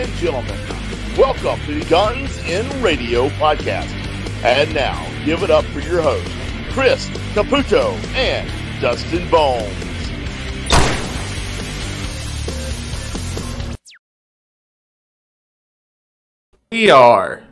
and gentlemen, welcome to the Guns in Radio podcast. And now, give it up for your hosts, Chris, Caputo, and Dustin Bonez. We are.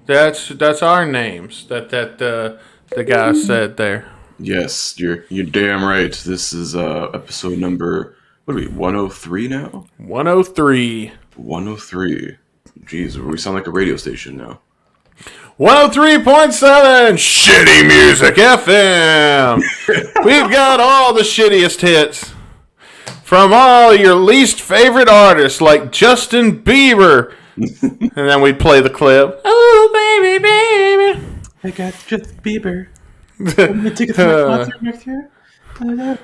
That's our names. The guy said there. Yes, you're damn right. This is episode number, what are we, 103 now? 103. 103. Jeez, we sound like a radio station now. 103.7 Shitty Music FM. We've got all the shittiest hits from all your least favorite artists like Justin Bieber. And then we'd play the clip. Oh, baby, baby. I got Justin Bieber. I'm gonna take it to my concert next year. Oh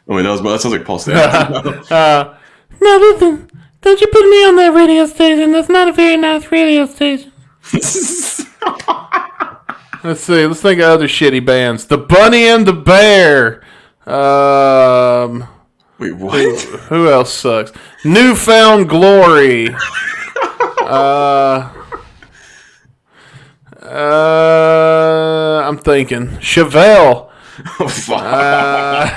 wait, that sounds like Paul Stanley. No, listen. Don't you put me on that radio station. That's not a very nice radio station. Let's see. Let's think of other shitty bands. The Bunny and the Bear. Wait, what? Who else sucks? Newfound Glory. I'm thinking Chevelle. Oh, fuck.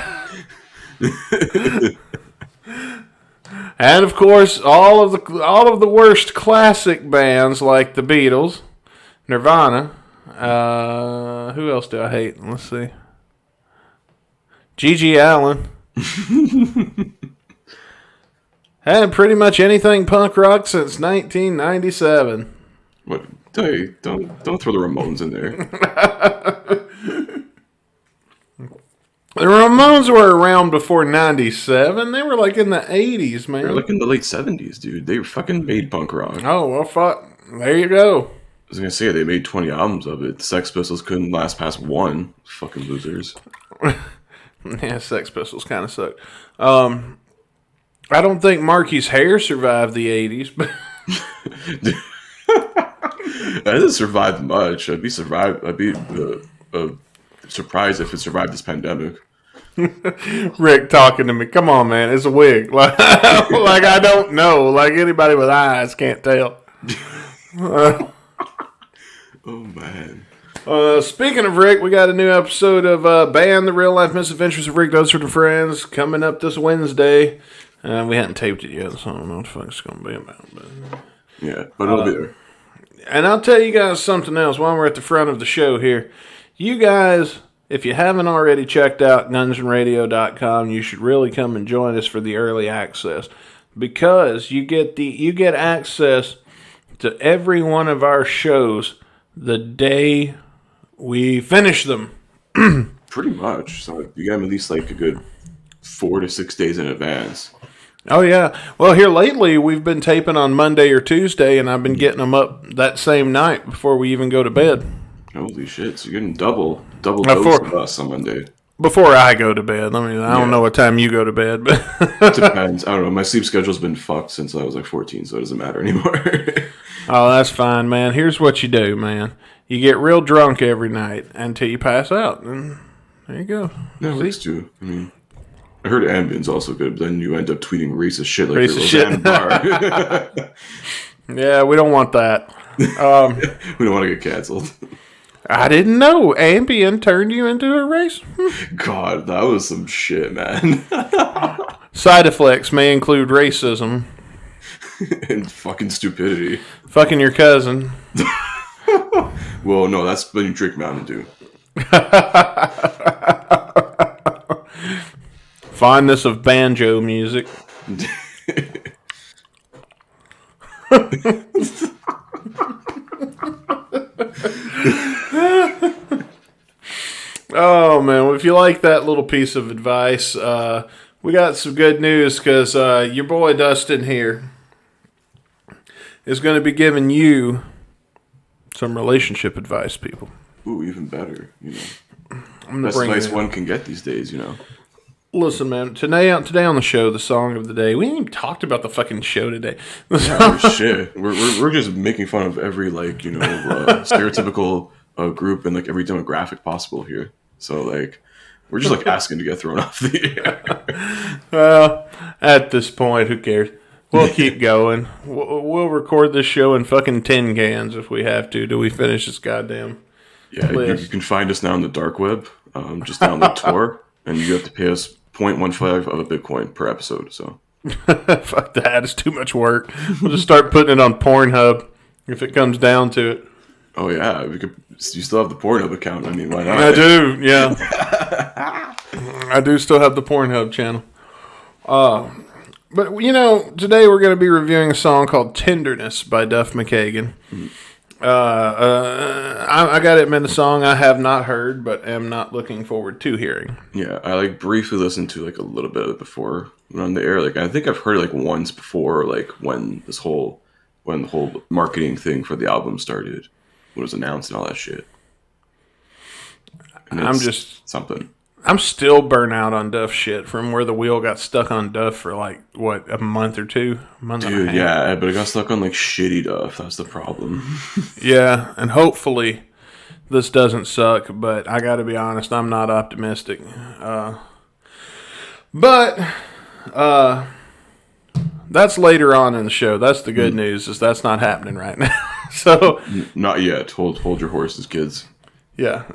And of course, all of the worst classic bands like the Beatles, Nirvana. Who else do I hate? Let's see. G.G. Allen. And pretty much anything punk rock since 1997. What? Hey, don't throw the Ramones in there. The Ramones were around before 97. They were like in the 80s, man. They were like in the late 70s, dude. They fucking made punk rock. Oh, well, fuck. There you go. I was going to say, they made 20 albums of it. The Sex Pistols couldn't last past one. Fucking losers. Yeah, Sex Pistols kind of suck. I don't think Marky's hair survived the 80s. But That doesn't survive much. I'd be surprised if it survived this pandemic. Rick talking to me. Come on, man. It's a wig. Like I don't know. Like anybody with eyes can't tell. Oh, man. Speaking of Rick, we got a new episode of Band, The Real Life Misadventures of Rick Dustin and Friends coming up this Wednesday. We hadn't taped it yet, so I don't know what the fuck it's going to be about. But yeah, but it'll be there. And I'll tell you guys something else while we're at the front of the show here. You guys, if you haven't already checked out gunsandradio.com, you should really come and join us for the early access. Because you get access to every one of our shows the day we finish them. Pretty much. So you get them at least like a good 4 to 6 days in advance. Oh, yeah. Well, here lately, we've been taping on Monday or Tuesday, and I've been getting them up that same night before we even go to bed. Holy shit. So you're getting double dose of us on Monday. Before I go to bed. I mean, I don't know what time you go to bed, but It depends. I don't know. My sleep schedule's been fucked since I was like 14, so it doesn't matter anymore. Oh, that's fine, man. Here's what you do, man. You get real drunk every night until you pass out, and there you go. That works too. I mean, I heard Ambien's also good, but then you end up tweeting racist shit like Racist your shit. Bar. Yeah, we don't want that. We don't want to get canceled. I didn't know Ambien turned you into a race. God, that was some shit, man. Side effects may include racism. And fucking stupidity. Fucking your cousin. Well, no, that's when you drink Mountain Dew. Fondness of banjo music. Oh, man. Well, if you like that little piece of advice, we got some good news because your boy Dustin here is going to be giving you some relationship advice, people. Ooh, even better, you know. Best advice one can get these days, you know. Listen, man, today on the show, the song of the day, we ain't even talked about the fucking show today. Yeah, shit. We're just making fun of every, like, you know, stereotypical group and, like, every demographic possible here. So, like, we're just, like, asking to get thrown off the air. Well, at this point, who cares? We'll keep going. We'll record this show in fucking tin cans if we have to. Do we finish this goddamn list? You can find us now on the dark web. Just download Tor, and you have to pay us 0.15 of a Bitcoin per episode. So fuck that. It's too much work. We'll just start putting it on Pornhub if it comes down to it. Oh yeah, you still have the Pornhub account. I mean, why not? I do, yeah. I do still have the Pornhub channel. But, today we're going to be reviewing a song called Tenderness by Duff McKagan. I got to admit, a song I have not heard, but am not looking forward to hearing. Yeah, I briefly listened to a little bit of it before we went on the air. I think I've heard it once before, when the whole marketing thing for the album started, when it was announced and all that shit. And I'm just something. I'm still burnt out on Duff shit from where the wheel got stuck on Duff for a month or two? And a half. Yeah, but it got stuck on shitty Duff. That's the problem. Yeah, and hopefully this doesn't suck, but I gotta be honest, I'm not optimistic. But that's later on in the show. That's the good news, is that's not happening right now. So not yet. Hold your horses, kids. Yeah.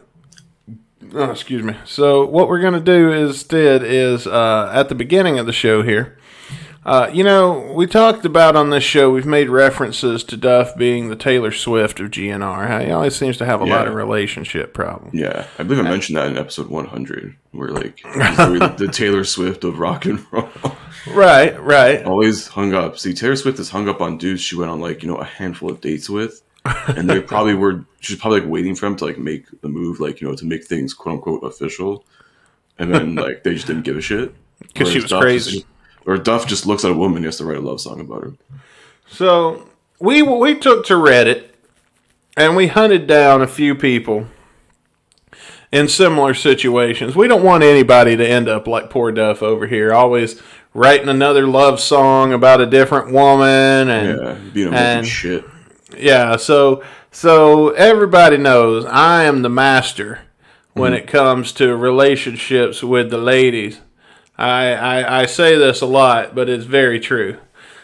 Oh, excuse me. So what we're going to do instead is at the beginning of the show here, we talked about on this show, we've made references to Duff being the Taylor Swift of GNR. He always seems to have a lot of relationship problems. Yeah, I believe I mentioned that in episode 100, where he's the Taylor Swift of rock and roll. Right. Always hung up. See, Taylor Swift is hung up on dudes she went on a handful of dates with. And they probably were. She's probably waiting for him to make the move, to make things quote unquote official. And then they just didn't give a shit because she was crazy. Or Duff just looks at a woman and he has to write a love song about her. So we took to Reddit and we hunted down a few people in similar situations. We don't want anybody to end up like poor Duff over here, always writing another love song about a different woman and being a shit. Yeah, so everybody knows I am the master when it comes to relationships with the ladies. I say this a lot, but it's very true.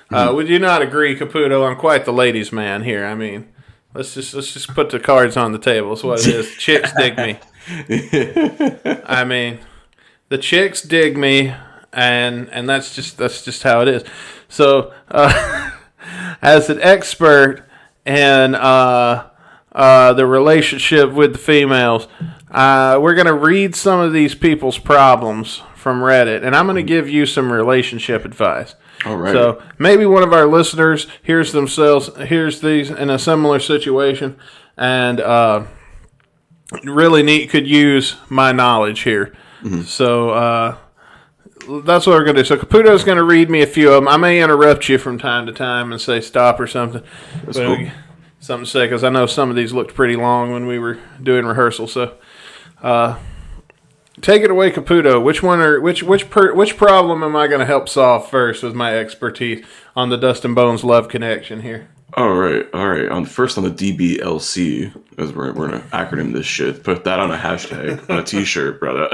Would you not agree, Caputo? I'm quite the ladies' man here. I mean, let's just put the cards on the table. That's what it is. Chicks dig me. I mean, the chicks dig me, and that's just how it is. So, as an expert and the relationship with the females, we're going to read some of these people's problems from Reddit, and I'm going to give you some relationship advice. All right. So maybe one of our listeners hears these in a similar situation, and really could use my knowledge here. Mm-hmm. So that's what we're going to do. So Caputo's going to read me a few of them. I may interrupt you from time to time and say stop or something. That's cool. Something to say, because I know some of these looked pretty long when we were doing rehearsal. So take it away, Caputo. Which problem am I going to help solve first with my expertise on the Dustin Bonez love connection here? All right. First on the DBLC, as we're going to acronym this shit. Put that on a hashtag on a T-shirt, brother.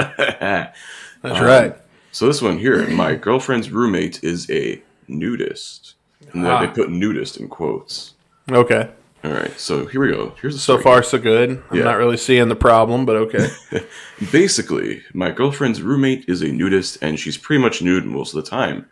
That's right. So this one here, my girlfriend's roommate is a nudist. And they put nudist in quotes. Okay. All right, so here we go. Here's the so far so good. I'm not really seeing the problem, but okay. Basically, my girlfriend's roommate is a nudist, and she's pretty much nude most of the time.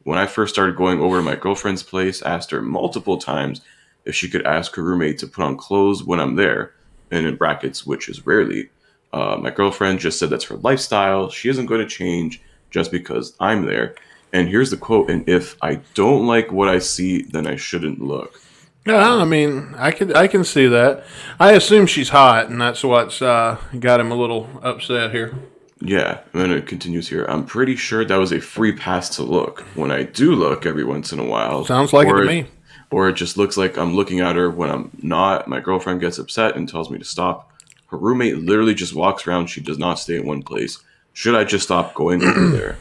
When I first started going over to my girlfriend's place, I asked her multiple times if she could ask her roommate to put on clothes when I'm there, and in brackets, which is rarely. My girlfriend just said that's her lifestyle. She isn't going to change just because I'm there. And here's the quote, and if I don't like what I see, then I shouldn't look. Yeah, I mean, I can see that. I assume she's hot, and that's what's got him a little upset here. Yeah, and then it continues here. I'm pretty sure that was a free pass to look. When I do look every once in a while. Sounds like it to me. Or it just looks like I'm looking at her when I'm not. My girlfriend gets upset and tells me to stop. Her roommate literally just walks around. She does not stay in one place. Should I just stop going over there?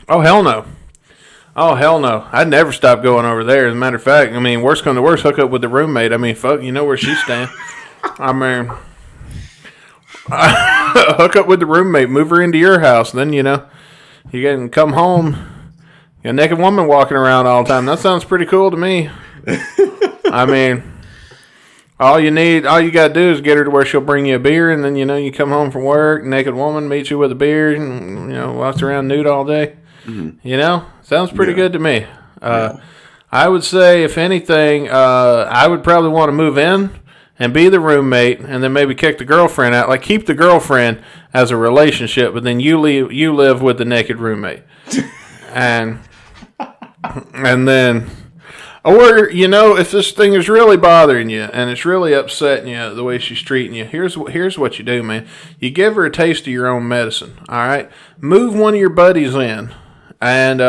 Oh, hell no. Oh, hell no. I'd never stop going over there. As a matter of fact, I mean, worst come to worst, hook up with the roommate. I mean, fuck, you know where she's staying. I mean, hook up with the roommate, move her into your house. Then, you can come home. A naked woman walking around all the time. That sounds pretty cool to me. I mean, all you got to do is get her to where she'll bring you a beer, and then, you come home from work, naked woman meets you with a beer, and, walks around nude all day. Mm-hmm. Sounds pretty good to me. I would say, if anything, I would probably want to move in and be the roommate, and then maybe kick the girlfriend out. Like, keep the girlfriend as a relationship, but then you live with the naked roommate. And then, or, if this thing is really bothering you and it's really upsetting you the way she's treating you, here's what you do, man. You give her a taste of your own medicine, all right? Move one of your buddies in and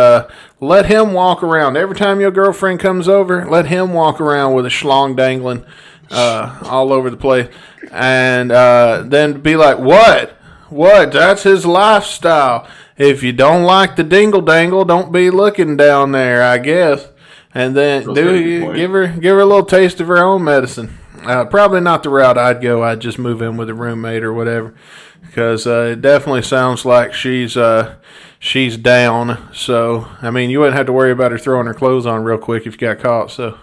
let him walk around. Every time your girlfriend comes over, let him walk around with a schlong dangling all over the place. And then be like, what? That's his lifestyle. If you don't like the dingle dangle, don't be looking down there, I guess. And then give her a little taste of her own medicine. Probably not the route I'd go. I'd just move in with a roommate or whatever, because it definitely sounds like she's down. So I mean, you wouldn't have to worry about her throwing her clothes on real quick if you got caught. So.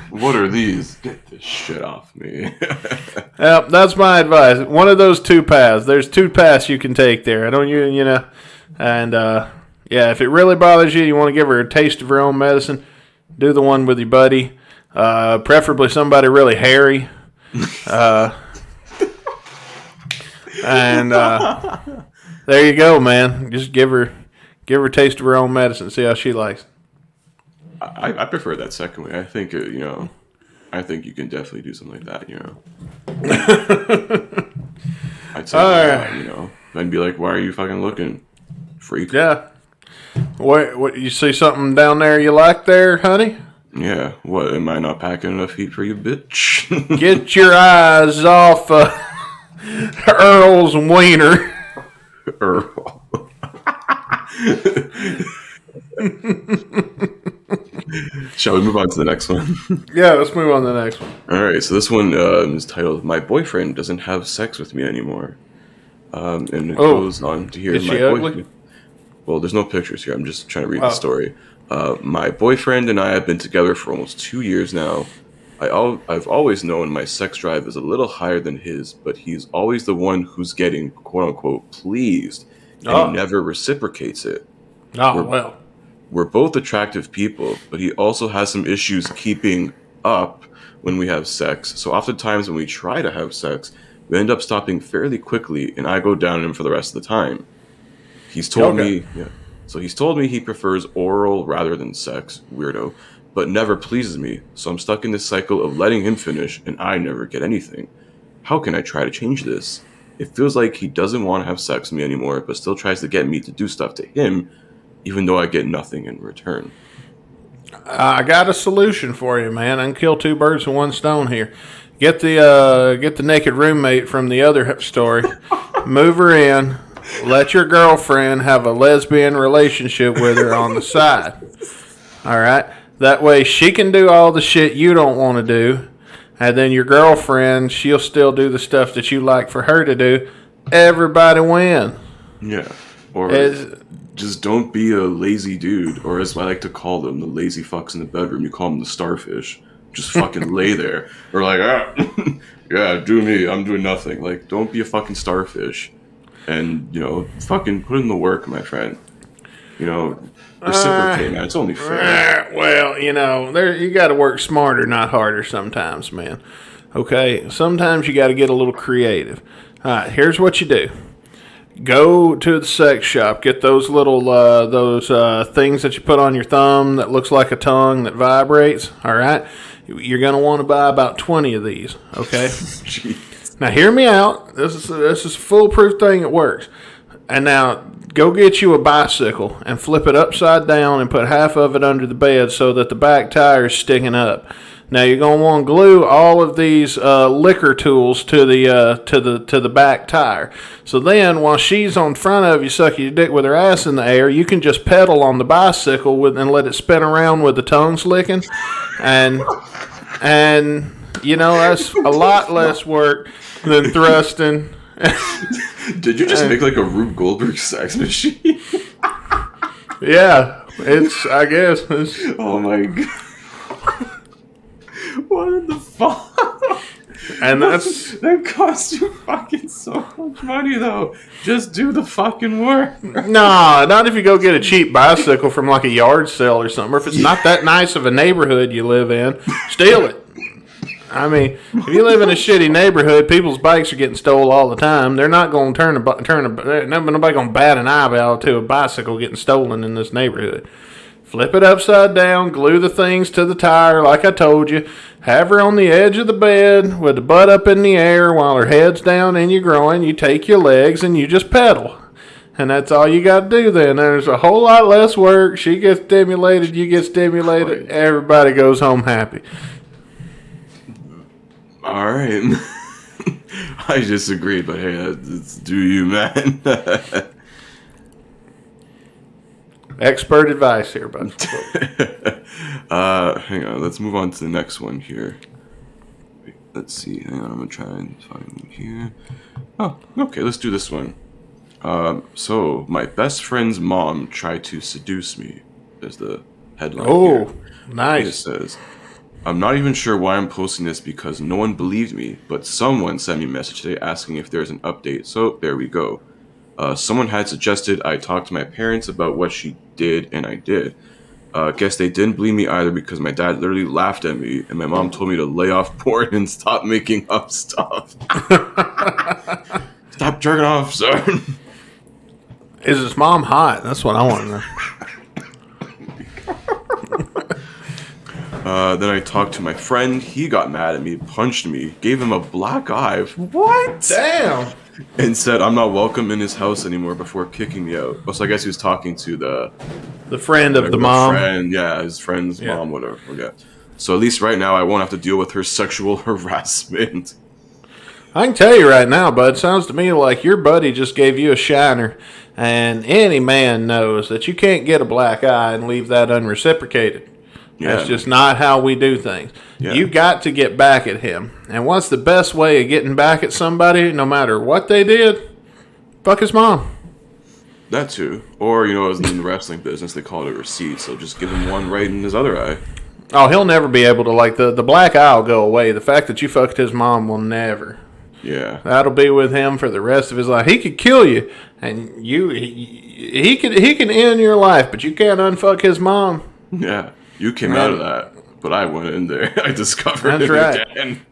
What are these? Get this shit off me. Yep, that's my advice. One of those two paths. There's two paths you can take there. And if it really bothers you, you want to give her a taste of her own medicine, do the one with your buddy. Preferably somebody really hairy. And there you go, man. Just give her a taste of her own medicine, see how she likes it. I prefer that second way. I think I think you can definitely do something like that. I'd say I'd be like, why are you fucking looking, freak? Yeah. What you see something down there you like there, honey? Yeah. What, am I not packing enough heat for you, bitch? Get your eyes off Earl's wiener. Earl. Shall we move on to the next one? Yeah, let's move on to the next one. All right, so this one is titled "My Boyfriend Doesn't Have Sex with Me Anymore," and it goes on to hear is she ugly? Well, there's no pictures here. I'm just trying to read the story. My boyfriend and I have been together for almost 2 years now. I've always known my sex drive is a little higher than his, but he's always the one who's getting quote unquote pleased, and he never reciprocates it. We're both attractive people, but he also has some issues keeping up when we have sex. So oftentimes when we try to have sex, we end up stopping fairly quickly, and I go down on him for the rest of the time. He's told me he prefers oral rather than sex, weirdo, but never pleases me. So I'm stuck in this cycle of letting him finish, and I never get anything. How can I try to change this? It feels like he doesn't want to have sex with me anymore, but still tries to get me to do stuff to him, even though I get nothing in return. I got a solution for you, man. I can kill two birds with one stone here. Get the naked roommate from the other story, move her in, let your girlfriend have a lesbian relationship with her on the side. All right? That way she can do all the shit you don't want to do, and then your girlfriend, she'll still do the stuff that you like for her to do. Everybody win. Yeah. Or just don't be a lazy dude, or as I like to call them, the lazy fucks in the bedroom. You call them the starfish. Just fucking lay there. Or like, yeah, do me. I'm doing nothing. Like, don't be a fucking starfish. And, fucking put in the work, my friend. Reciprocate, man. It's only fair. Well, you got to work smarter, not harder sometimes, man. Okay? Sometimes you got to get a little creative. All right, here's what you do. Go to the sex shop. Get those little things that you put on your thumb that looks like a tongue that vibrates. All right, you're gonna want to buy about 20 of these. Okay. Now hear me out. This is a foolproof thing. It works. And now go get you a bicycle and flip it upside down and put half of it under the bed so that the back tire is sticking up. Now you're gonna want to glue all of these liquor tools to the back tire. So then, while she's on front of you sucking your dick with her ass in the air, you can just pedal on the bicycle and let it spin around with the tongues licking, and that's a lot less work than thrusting. Did you just make like a Rube Goldberg sex machine? Yeah, I guess. Oh my god. What the fuck? And that costs you fucking so much money, though. Just do the fucking work. Nah, not if you go get a cheap bicycle from like a yard sale or something. Or if it's not that nice of a neighborhood you live in, steal it. I mean, if you live in a shitty neighborhood, people's bikes are getting stolen all the time. They're not going to nobody going to bat an eyebrow to a bicycle getting stolen in this neighborhood. Flip it upside down, glue the things to the tire like I told you. Have her on the edge of the bed with the butt up in the air while her head's down in your groin. You take your legs and you just pedal. And that's all you got to do then. There's a whole lot less work. She gets stimulated, you get stimulated. Everybody goes home happy. All right. I disagree, but hey, do you, man? Expert advice here, bud. Hang on. Let's move on to the next one here. Wait, let's see. Hang on. I'm going to try and find one here. Oh, okay. Let's do this one. So, my best friend's mom tried to seduce me. There's the headline here. Nice. It says, I'm not even sure why I'm posting this because no one believed me, but someone sent me a message today asking if there's an update. So, there we go. Someone had suggested I talk to my parents about what she did, and I did. Guess they didn't believe me either because my dad literally laughed at me, and my mom told me to lay off porn and stop making up stuff. Stop jerking off, son. Is his mom hot? That's what I want to know. Then I talked to my friend. He got mad at me, punched me, gave him a black eye. What? Damn. And said I'm not welcome in his house anymore before kicking me out. So I guess he was talking to the friend of the mom. His friend's mom, whatever. Forget. So at least right now I won't have to deal with her sexual harassment. I can tell you right now, bud, it sounds to me like your buddy just gave you a shiner, and any man knows that you can't get a black eye and leave that unreciprocated. Yeah. That's just not how we do things. Yeah. You got to get back at him. And what's the best way of getting back at somebody, no matter what they did? Fuck his mom. That too. Or, as in the wrestling business, they call it a receipt, so just give him one right in his other eye. Oh, he'll never be able to, the black eye will go away. The fact that you fucked his mom will never. Yeah. That'll be with him for the rest of his life. He could kill you, and he can end your life, but you can't unfuck his mom. Yeah. You came out of that, but I went in there. I discovered it again.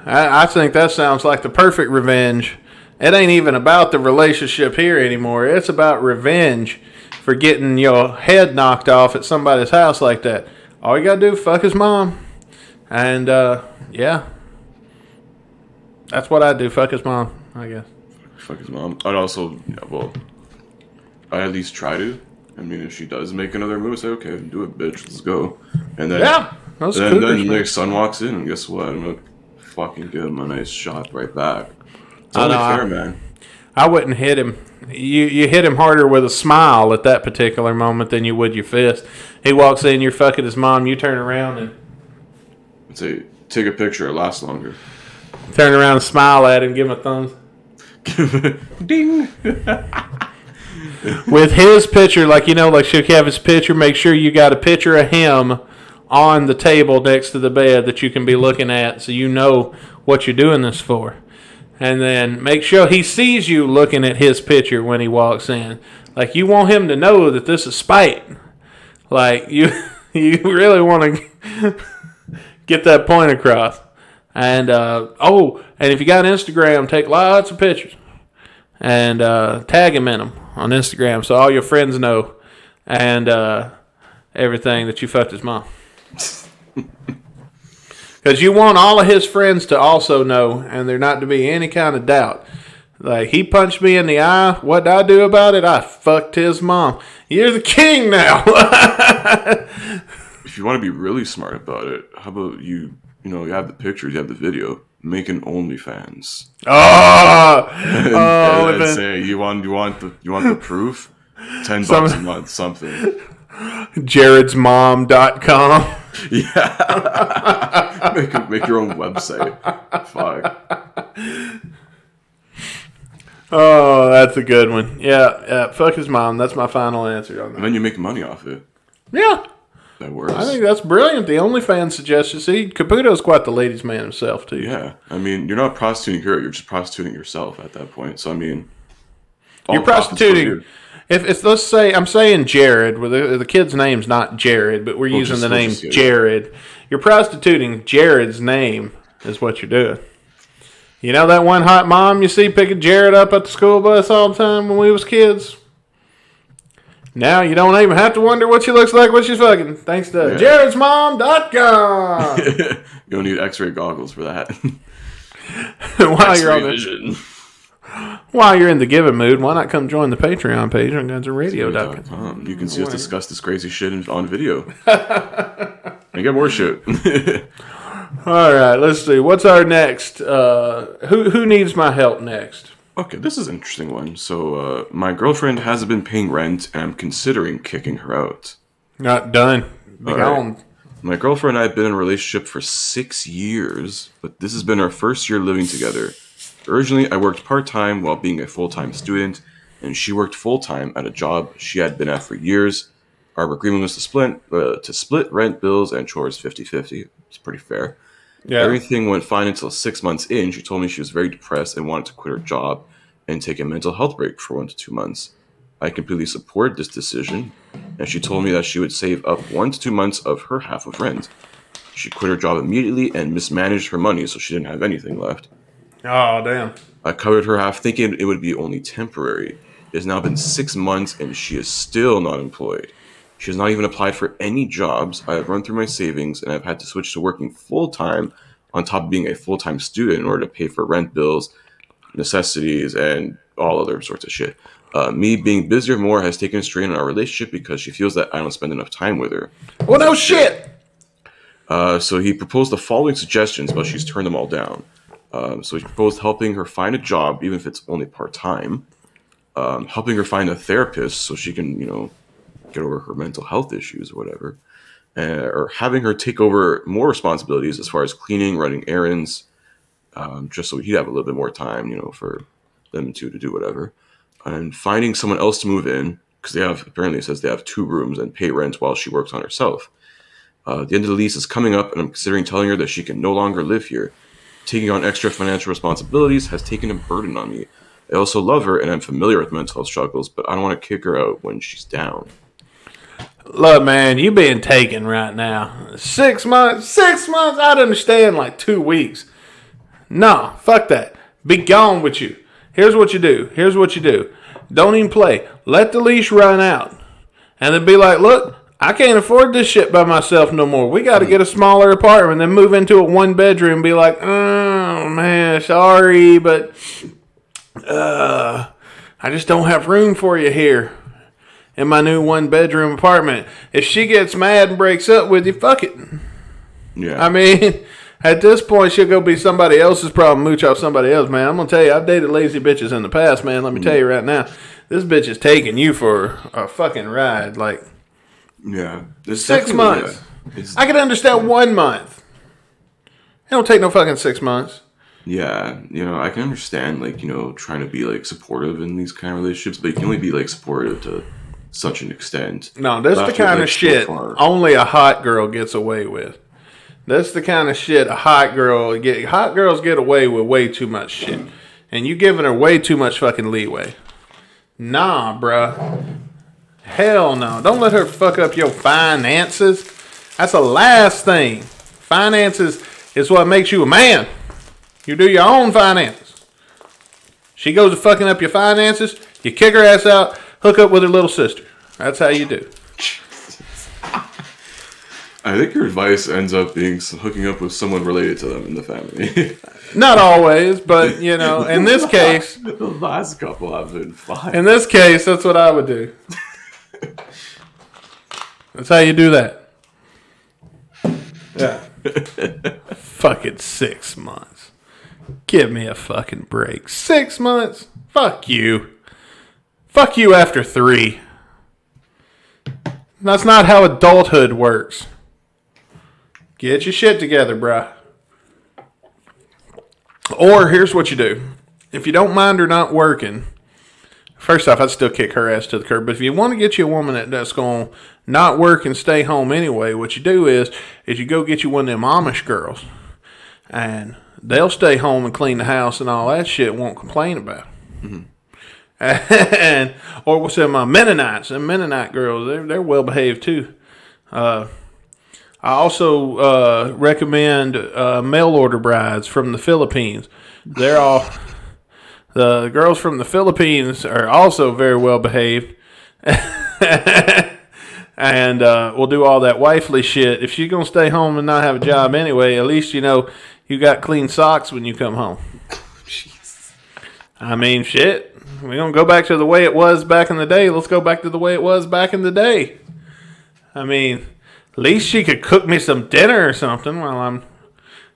I think that sounds like the perfect revenge. It ain't even about the relationship here anymore. It's about revenge for getting your head knocked off at somebody's house like that. All you gotta do is fuck his mom. And, yeah. That's what I'd do. Fuck his mom, I guess. Fuck his mom. I'd also, I'd at least try to. I mean, if she does make another move, say, okay, do it, bitch, let's go. And then, then their son walks in, and guess what? I'm going to fucking give him a nice shot right back. It's only fair, man. I wouldn't hit him. You hit him harder with a smile at that particular moment than you would your fist. He walks in, you're fucking his mom, you turn around and... I'd say, take a picture, it lasts longer. Turn around and smile at him, give him a thumbs. Ding! With his picture, she'll have his picture, make sure you got a picture of him on the table next to the bed that you can be looking at so you know what you're doing this for. And then make sure he sees you looking at his picture when he walks in. Like, you want him to know that this is spite. Like, you really want to get that point across. And, and if you got Instagram, take lots of pictures. And tag him in them on Instagram so all your friends know and everything that you fucked his mom. Because you want all of his friends to also know and there not to be any kind of doubt. Like, he punched me in the eye. What did I do about it? I fucked his mom. You're the king now. If you want to be really smart about it, how about you have the pictures, you have the video. Make an OnlyFans. And say you want the proof? $10 a month, something. Jared'sMom.com. Yeah. make your own website. Fuck. Oh, that's a good one. Yeah, fuck his mom. That's my final answer on that. And then you make money off it. Yeah. That works. I think that's brilliant. The OnlyFans suggestion. See, Caputo's quite the ladies' man himself, too. Yeah. I mean, you're not prostituting her. You're just prostituting yourself at that point. So, I mean... You're prostituting... If let's say, I'm saying Jared, where the kid's name's not Jared, but we're using the name Jared. You're prostituting Jared's name is what you're doing. You know that one hot mom you see picking Jared up at the school bus all the time when we was kids? Now you don't even have to wonder what she looks like when she's fucking. Thanks to Jared'sMom.com. You don't need x-ray goggles for that. While you're in the giving mood, why not come join the Patreon page on GNRradio.com? You can see us discuss this crazy shit on video. And get more shit. All right, let's see. What's our next? Who needs my help next? Okay, this is an interesting one. So, my girlfriend hasn't been paying rent, and I'm considering kicking her out. Not done. Be gone. Right. My girlfriend and I have been in a relationship for 6 years, but this has been our first year living together. Originally, I worked part-time while being a full-time student, and she worked full-time at a job she had been at for years. Our agreement was to split rent, bills, and chores 50-50. It's pretty fair. Yeah. Everything went fine until 6 months in. She told me she was very depressed and wanted to quit her job and take a mental health break for 1 to 2 months. I completely support this decision, and she told me that she would save up 1 to 2 months of her half of rent. She quit her job immediately and mismanaged her money, so she didn't have anything left. Oh, damn. I covered her half thinking it would be only temporary. It has now been 6 months and she is still not employed. She has not even applied for any jobs. I have run through my savings and I've had to switch to working full-time on top of being a full-time student in order to pay for rent bills, necessities, and all other sorts of shit. Me being busier more has taken a strain on our relationship because she feels that I don't spend enough time with her. Well, no shit! So he proposed the following suggestions, but she's turned them all down. So he proposed helping her find a job, even if it's only part-time. Helping her find a therapist so she can, get over her mental health issues or whatever. Or having her take over more responsibilities as far as cleaning, running errands, just so he'd have a little bit more time, for them to do whatever. And finding someone else to move in, because apparently it says they have 2 rooms and pay rent while she works on herself. The end of the lease is coming up and I'm considering telling her that she can no longer live here. Taking on extra financial responsibilities has taken a burden on me. I also love her and I'm familiar with mental health struggles, but I don't want to kick her out when she's down. Look, man, you being taken right now. 6 months? 6 months? I'd understand like 2 weeks. No, fuck that. Be gone with you. Here's what you do. Don't even play. Let the leash run out. And then be like, look, I can't afford this shit by myself no more. We got to get a smaller apartment, then move into a 1-bedroom and be like, oh, man, sorry, but I just don't have room for you here in my new 1-bedroom apartment. If she gets mad and breaks up with you, fuck it. Yeah. I mean, at this point, she'll go be somebody else's problem, mooch off somebody else, man. I'm going to tell you, I've dated lazy bitches in the past, man. Let me tell you right now, this bitch is taking you for a fucking ride, like... Yeah. 6 months. I can understand 1 month. It don't take no fucking 6 months. Yeah. I can understand, trying to be, supportive in these kind of relationships, but you can only be, supportive to such an extent. No, that's the kind of shit only a hot girl gets away with. That's the kind of shit hot girls get away with way too much shit. And you giving her way too much fucking leeway. Nah, bruh. Hell no. Don't let her fuck up your finances. That's the last thing. Finances is what makes you a man. You do your own finances. She goes to fucking up your finances, you kick her ass out, hook up with her little sister. That's how you do. I think your advice ends up being hooking up with someone related to them in the family. Not always, but, in this case... The last couple have been fine. In this case, that's what I would do. That's how you do that. Yeah. Fucking 6 months. Give me a fucking break. 6 months? Fuck you. Fuck you after 3. That's not how adulthood works. Get your shit together, bruh. Or here's what you do. if you don't mind her not working, first off, I'd still kick her ass to the curb. But if you want to get you a woman that's going to not work and stay home anyway, what you do is you go get you one of them Amish girls. And they'll stay home and clean the house and all that shit, won't complain about it. Mm-hmm. Or what's them Mennonites? Them Mennonite girls, they're well behaved too. I also recommend mail order brides from the Philippines. The girls from the Philippines are also very well behaved, and we'll do all that wifely shit. If she's gonna stay home and not have a job anyway, at least you got clean socks when you come home. Jeez. I mean, shit. We don't go back to the way it was back in the day. Let's go back to the way it was back in the day. I mean, at least she could cook me some dinner or something while I'm...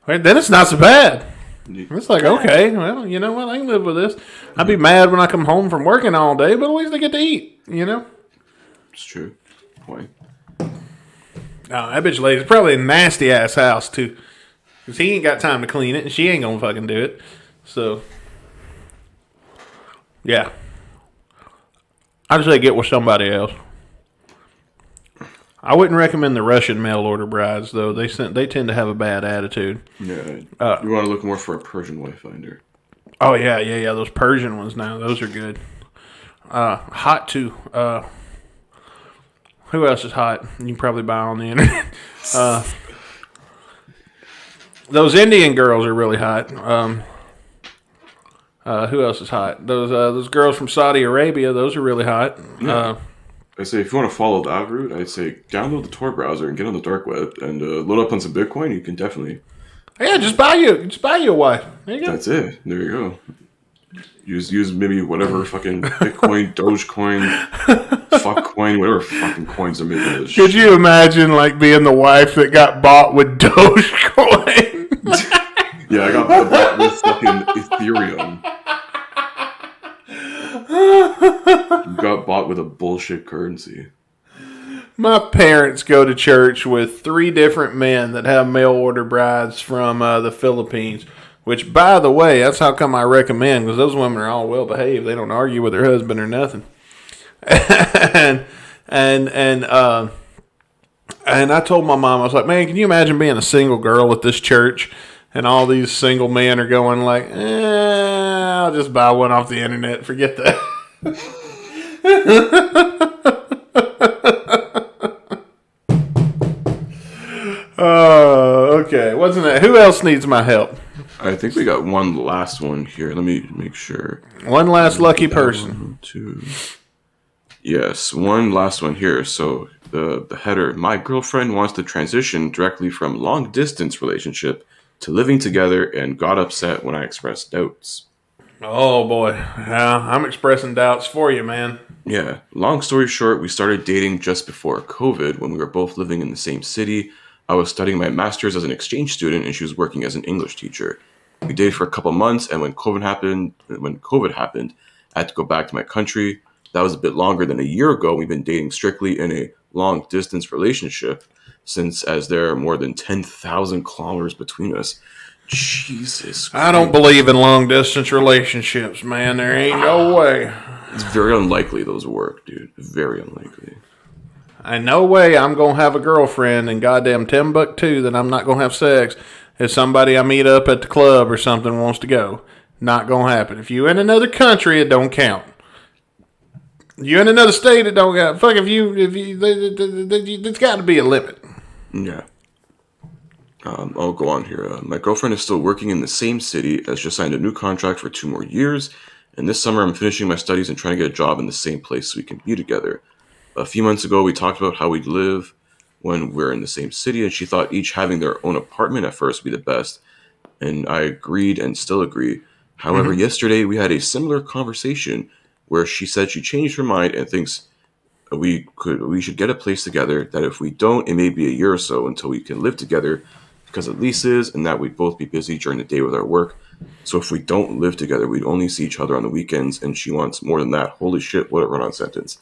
Then it's not so bad. It's like, okay, well, you know what? I can live with this. I'd be mad when I come home from working all day, but at least I get to eat, you know? It's true. Point. Oh, that bitch lady's probably a nasty-ass house, too. Because he ain't got time to clean it, and she ain't gonna fucking do it. So... yeah. I'd say get with somebody else. I wouldn't recommend the Russian mail order brides, though. They tend to have a bad attitude. Yeah. You want to look more for a Persian wife finder. Oh, yeah. Those Persian ones now. Those are good. Hot, too. Who else is hot? You can probably buy on the internet. Those Indian girls are really hot. Who else is hot? Those girls from Saudi Arabia, those are really hot. Yeah. I say if you want to follow that route, I'd say download the Tor browser and get on the dark web and load up on some Bitcoin. You can definitely. Yeah, just buy you a wife. There you go. That's it. There you go. Use maybe whatever fucking Bitcoin, Dogecoin, fuckcoin, whatever fucking coins are making this. Could you imagine being the wife that got bought with Dogecoin? Yeah, I got bought with fucking Ethereum. Got bought with a bullshit currency. My parents go to church with 3 different men that have mail order brides from the Philippines. Which, by the way, that's how come I recommend, because those women are all well behaved. They don't argue with their husband or nothing. And I told my mom, I was like, man, can you imagine being a single girl at this church? And all these single men are going I'll just buy one off the internet. Forget that. Okay. Wasn't that? Who else needs my help? I think we got one last one here. Let me make sure. One last lucky person. 1, 2. Yes, one last one here. So the header, my girlfriend wants to transition directly from long distance relationship to living together and got upset when I expressed doubts. Oh, boy. Yeah, I'm expressing doubts for you, man. Yeah. Long story short, we started dating just before COVID when we were both living in the same city. I was studying my master's as an exchange student and she was working as an English teacher. We dated for a couple months, and when COVID happened, I had to go back to my country. That was a bit longer than a year ago. We've been dating strictly in a long distance relationship since as there are more than 10,000 kilometers between us. Jesus Christ. I don't believe in long distance relationships, man. There ain't no way. It's very unlikely those work, dude. Very unlikely. And no way I'm going to have a girlfriend in goddamn Timbuktu that I'm not going to have sex if somebody I meet up at the club or something wants to go. Not going to happen. If you in another country, it don't count. You in another state, it don't count. Fuck, there's got to be a limit. Yeah. I'll go on here. My girlfriend is still working in the same city, has just signed a new contract for 2 more years, and this summer I'm finishing my studies and trying to get a job in the same place so we can be together. A few months ago, we talked about how we'd live when we're in the same city, and she thought each having their own apartment at first would be the best, and I agreed and still agree. However, yesterday we had a similar conversation where she said she changed her mind and thinks we should get a place together, that if we don't, it may be a year or so until we can live together because of leases, and that we'd both be busy during the day with our work. So if we don't live together, we'd only see each other on the weekends, and she wants more than that. Holy shit, what a run-on sentence.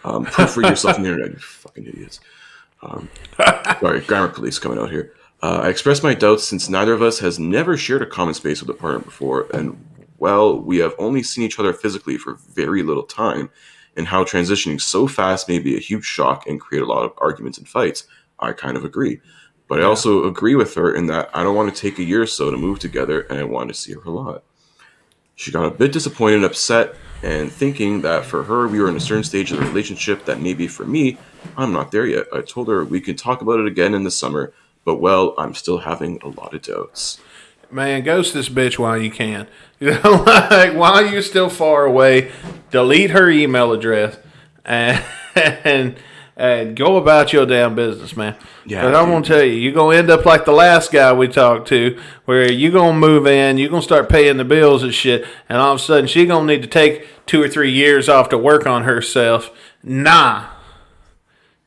Proof for yourself on the internet, you fucking idiots. Sorry, grammar police coming out here. I expressed my doubts since neither of us has never shared a common space with a partner before, and well, we have only seen each other physically for very little time, and how transitioning so fast may be a huge shock and create a lot of arguments and fights. I kind of agree. But I also agree with her in that I don't want to take a year or so to move together, and I want to see her a lot. She got a bit disappointed and upset, and thinking that for her, we were in a certain stage of the relationship that maybe for me, I'm not there yet. I told her we can talk about it again in the summer, but well, I'm still having a lot of doubts. Man, ghost this bitch while you can. Like, while you're still far away, delete her email address and go about your damn business, man. Yeah, but I'm going to tell you, you're going to end up like the last guy we talked to, where you're going to move in, you're going to start paying the bills and shit, and all of a sudden she's going to need to take 2 or 3 years off to work on herself. Nah,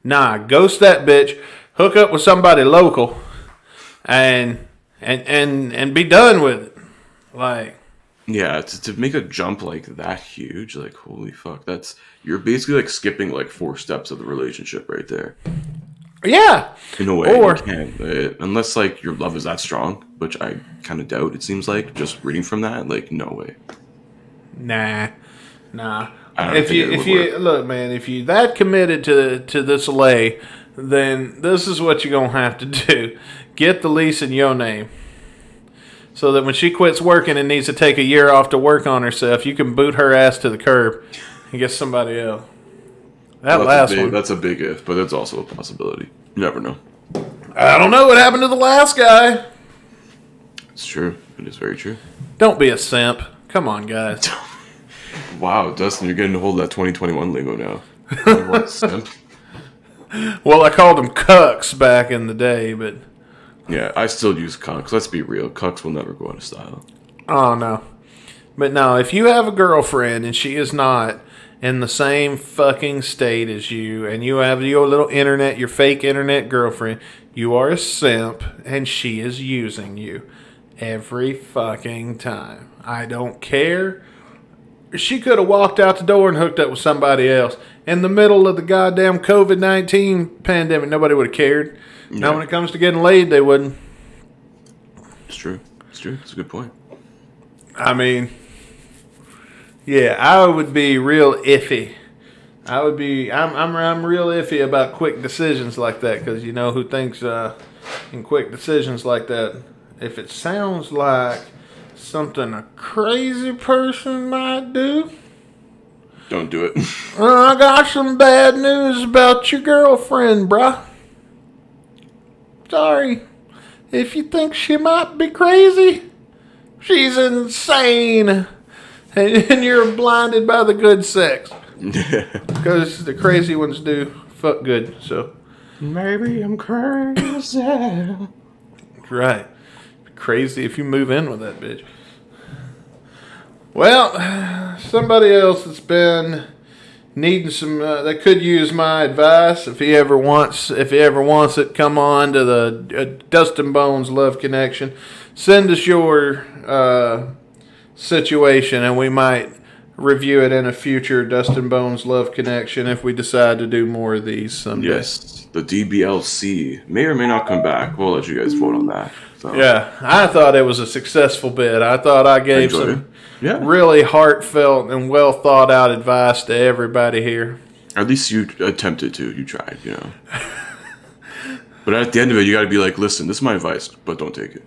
ghost that bitch, hook up with somebody local, and be done with it. Like, yeah, to make a jump like that huge, like, holy fuck, you're basically like skipping like 4 steps of the relationship right there. Yeah, in a way, you can, unless like your love is that strong, which I kind of doubt. It seems like just reading from that, like, no way. Nah. If you look, man, if you that committed to this lay, then this is what you're gonna have to do: get the lease in your name, so that when she quits working and needs to take a year off to work on herself, you can boot her ass to the curb and get somebody else. That's a big if, but it's also a possibility. You never know. I don't know what happened to the last guy. It's true. It is very true. Don't be a simp. Come on, guys. Wow, Dustin, you're getting a hold of that 2021 lingo now. What, simp? Well, I called them cucks back in the day, but... Yeah, I still use cucks. Let's be real. Cucks will never go out of style. Oh, no. But no, if you have a girlfriend and she is not in the same fucking state as you, and you have your little internet, your fake internet girlfriend, you are a simp, and she is using you every fucking time. I don't care. She could have walked out the door and hooked up with somebody else. In the middle of the goddamn COVID-19 pandemic, nobody would have cared. Yeah. Now when it comes to getting laid, they wouldn't. It's true. It's a good point. I mean... yeah, I would be real iffy. I'm real iffy about quick decisions like that, because you know who thinks in quick decisions like that. If it sounds like something a crazy person might do, don't do it. I got some bad news about your girlfriend, bruh. Sorry. If you think she might be crazy, she's insane. And you're blinded by the good sex. Because the crazy ones do fuck good, so. Maybe I'm crazy. Right. Crazy if you move in with that bitch. Well, somebody else that's been needing some, that could use my advice if he ever wants it, come on to the Dustin Bonez Love Connection. Send us your situation, and we might review it in a future Dustin Bonez Love Connection if we decide to do more of these someday. Yes, the DBLC may or may not come back. We'll let you guys vote on that. So. Yeah, I thought it was a successful bid. I thought I gave some really heartfelt and well thought out advice to everybody here. At least you attempted to. You tried, you know. But at the end of it, you got to be like, listen, this is my advice, but don't take it.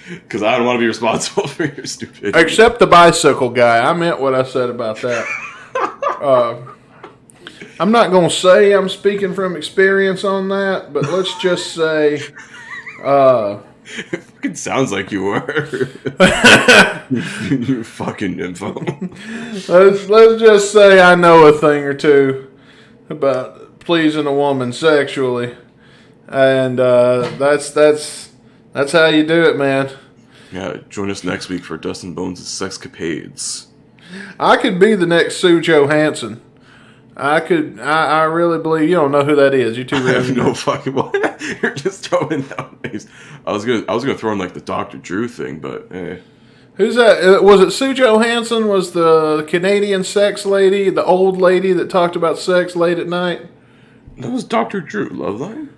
Because I don't want to be responsible for your stupidity. Except the bicycle guy. I meant what I said about that. I'm not going to say I'm speaking from experience on that, but let's just say... it fucking sounds like you were. You fucking nympho. Let's just say I know a thing or two about pleasing a woman sexually. And that's how you do it, man. Yeah, join us next week for Dustin Bonez' Sexcapades. I could be the next Sue Johansson. I really believe you don't know who that is. You too. I have no fucking. You're just throwing out names. I was gonna throw in like the Dr. Drew thing, but. Who's that? Was it Sue Johansson? Was the Canadian sex lady, the old lady that talked about sex late at night? That was Dr. Drew. Loveline.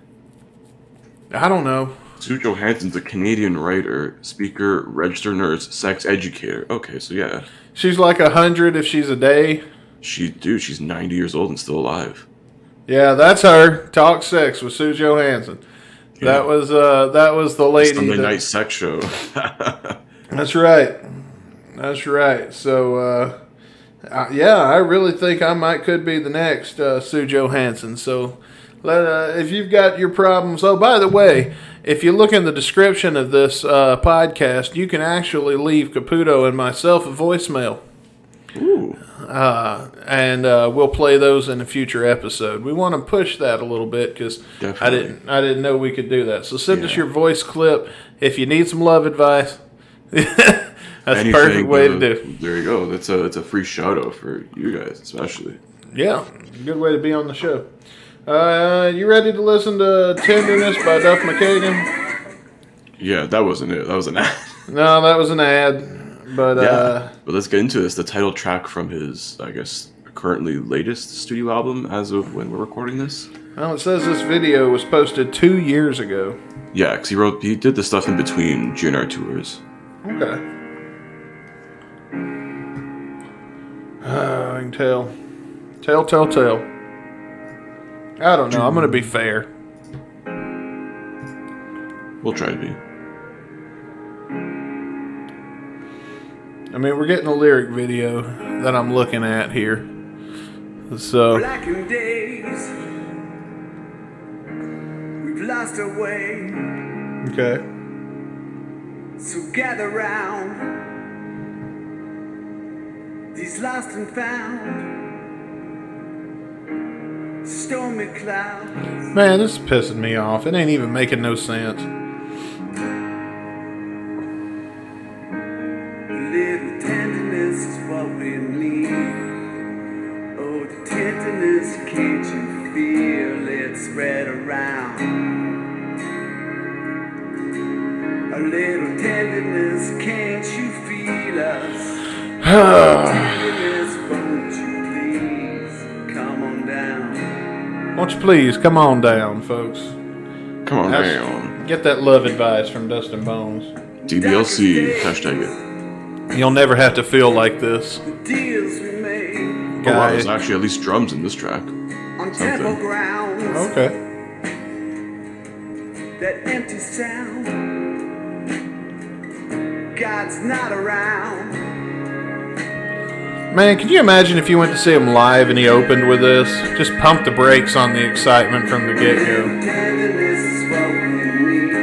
I don't know. Sue Johansson's a Canadian writer, speaker, registered nurse, sex educator. Okay, so yeah. She's like 100 if she's a day. She's 90 years old and still alive. Yeah, that's her. Talk sex with Sue Johansson. Yeah. That was the lady. Sunday night sex show. That's right. That's right. So, I really think I could be the next Sue Johansson. So, if you've got your problems. Oh, by the way, if you look in the description of this podcast, you can actually leave Caputo and myself a voicemail. Ooh. And we'll play those in a future episode. We want to push that a little bit because I didn't know we could do that. So send us your voice clip if you need some love advice. That's the perfect way to do. There you go. It's a free shout out for you guys, especially. Yeah, good way to be on the show. You ready to listen to Tenderness by Duff McKagan? Yeah, that wasn't it. That was an ad. No, that was an ad. But but let's get into this. The title track from his, I guess, currently latest studio album as of when we're recording this. Well, it says this video was posted 2 years ago. Yeah, because he did the stuff in between GNR tours. Okay. I can tell. Tell. I don't know. I'm going to be fair. We'll try to be. I mean, we're getting a lyric video that I'm looking at here. So. Blackened days, we've lost our way. Okay. So gather round, these lost and found, stormy clouds. Man, this is pissing me off. It ain't even making no sense. Little tenderness is what we need. Oh, the tenderness, can't you feel it spread around? A little tenderness, can't you feel us? Tenderness, won't you please come on down? Won't you please come on down, folks? Come on down. Get that love advice from Dustin Bonez. DBLC, hashtag it. You'll never have to feel like this. The deals we made Oh wow, there's actually at least drums in this track. on temple grounds. Okay. That empty sound, God's not around. Man, can you imagine if you went to see him live and he opened with this? Just pump the brakes on the excitement from the get-go. Tenderness is what we need.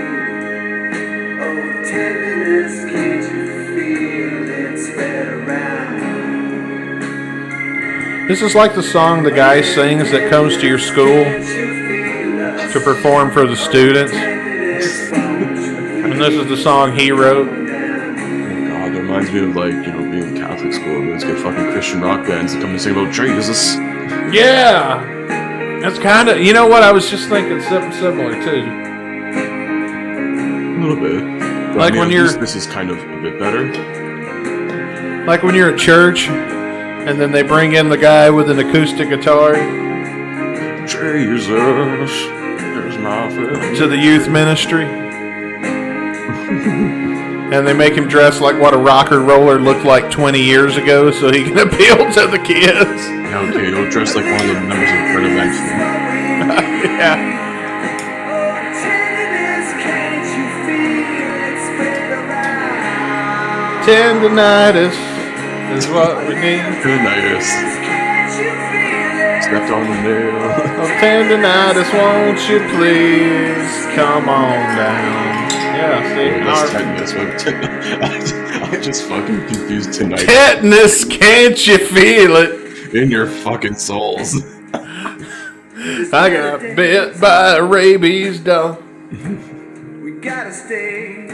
Oh, tenderness, can't you feel it spread around? This is like the song the guy sings that comes to your school to perform for the students. And this is the song he wrote. God, that reminds me of being in Catholic school. Let's get fucking Christian rock bands to come and sing about Jesus. Yeah! That's kind of, you know what, I was just thinking something similar too. A little bit. But Like when you're... This is kind of a bit better. Like when you're at church, and then they bring in the guy with an acoustic guitar Jesus is my friend. to the youth ministry. And they make him dress like what a rocker roller looked like 20 years ago so he can appeal to the kids. Yeah, okay, don't dress like one of the members of Red Event. Yeah. Tenderness is what we need. Tinnitus. Stepped on the nail. Oh, tenderness, won't you please come on down? Yeah, see? That's tetanus. I just fucking confused tonight. Tetanus, can't you feel it? In your fucking souls. I got bit by a rabies dog. We gotta stay.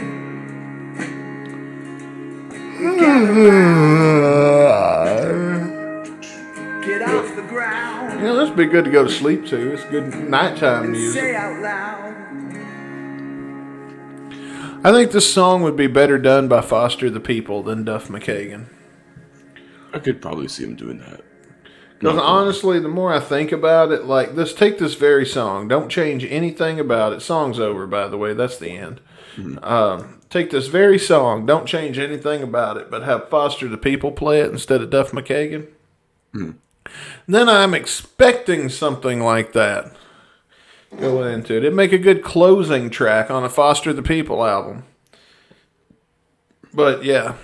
Get off the ground. You know, this would be good to go to sleep to. It's good nighttime music. Say out loud. I think this song would be better done by Foster the People than Duff McKagan. I could probably see him doing that. Because honestly, the more I think about it, like take this very song. Don't change anything about it. Song's over, by the way. That's the end. Take this very song. Don't change anything about it, but have Foster the People play it instead of Duff McKagan. Then I'm expecting something like that. Go into it. It'd make a good closing track on a Foster the People album. But yeah.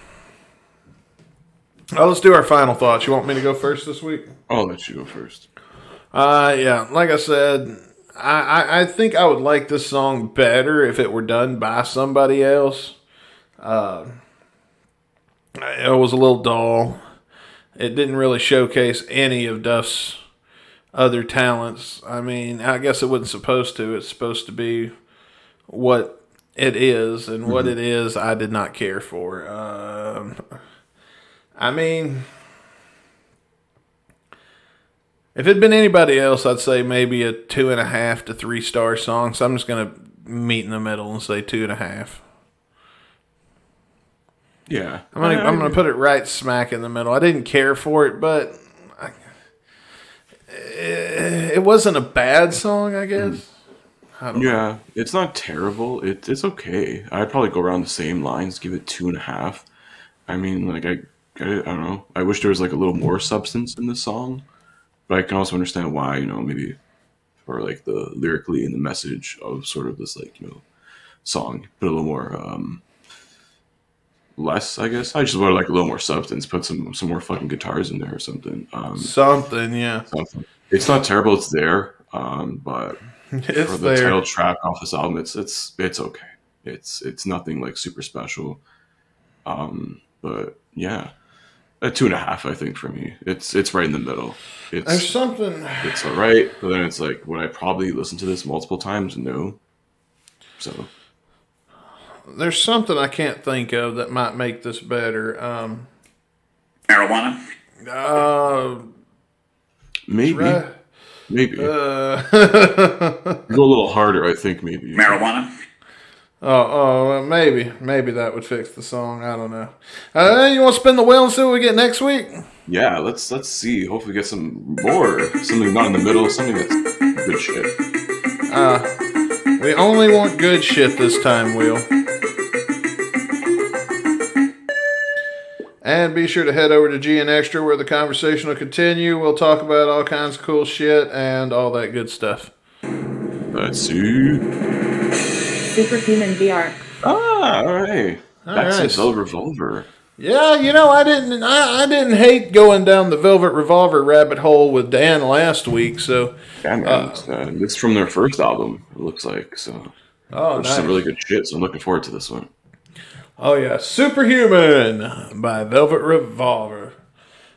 Let's do our final thoughts. You want me to go first this week? I'll let you go first. Yeah, like I said, I think I would like this song better if it were done by somebody else. It was a little dull. It didn't really showcase any of Duff's other talents. I mean, I guess it wasn't supposed to. It's supposed to be what it is, and what it is, I did not care for. I mean, if it'd been anybody else, I'd say maybe a 2.5 to 3 star song. So I'm just going to meet in the middle and say 2.5. Yeah. I'm gonna put it right smack in the middle. I didn't care for it, but it wasn't a bad song, I guess. Yeah, it's not terrible. It's okay. I'd probably go around the same lines, give it 2.5. I mean, like I don't know. I wish there was like a little more substance in the song, but I can also understand why. Maybe for like the lyrically and the message of sort of this like song, put a little more less. I guess I just want like a little more substance. Put some more fucking guitars in there or something. Something, yeah. Something. It's not terrible. It's there, but it's for the there. title track off this album, it's okay. It's nothing like super special. But yeah, a 2.5, I think for me. It's right in the middle. There's something. It's all right, but then it's like, would I probably listen to this multiple times? No. So there's something I can't think of that might make this better. Marijuana. Maybe. Right. Maybe. Go a little harder, I think. Maybe. Marijuana. Maybe that would fix the song. I don't know. You want to spin the wheel and see what we get next week? Yeah, let's see. Hopefully, get some more. Something not in the middle. Something that's good shit. We only want good shit this time, Will. And be sure to head over to GN Extra where the conversation will continue. We'll talk about all kinds of cool shit and all that good stuff. Let's see. Superhuman VR. Ah, all right. That's right. a Revolver. Yeah, I didn't hate going down the Velvet Revolver rabbit hole with Dan last week. So Yeah, man. It's from their first album, it looks like. So nice. Some really good shit. So I'm looking forward to this one. Oh yeah, Superhuman by Velvet Revolver.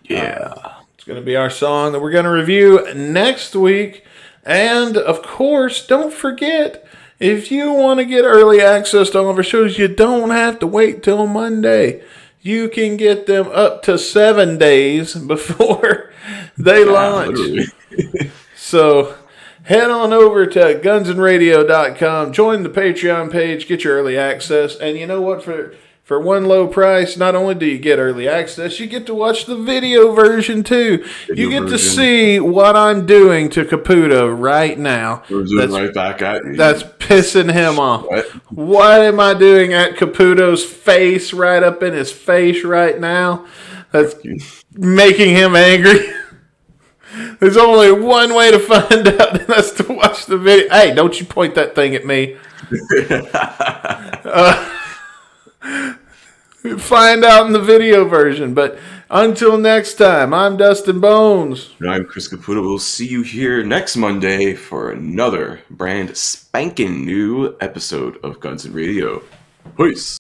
Yeah. It's going to be our song that we're going to review next week. And of course, don't forget, if you want to get early access to all of our shows, you don't have to wait till Monday. You can get them up to 7 days before they launch. So head on over to gunsandradio.com, join the Patreon page, get your early access. And you know what? For one low price, not only do you get early access, you get to watch the video version too. You get to see what I'm doing to Caputo right now. We're zooming right back at you. That's pissing him off. What am I doing at Caputo's face, right up in his face right now? That's making him angry. There's only one way to find out, and that's to watch the video. Hey, don't you point that thing at me. Find out in the video version. But until next time, I'm Dustin Bonez. And I'm Chris Caputo. We'll see you here next Monday for another brand spanking new episode of Guns and Radio. Peace.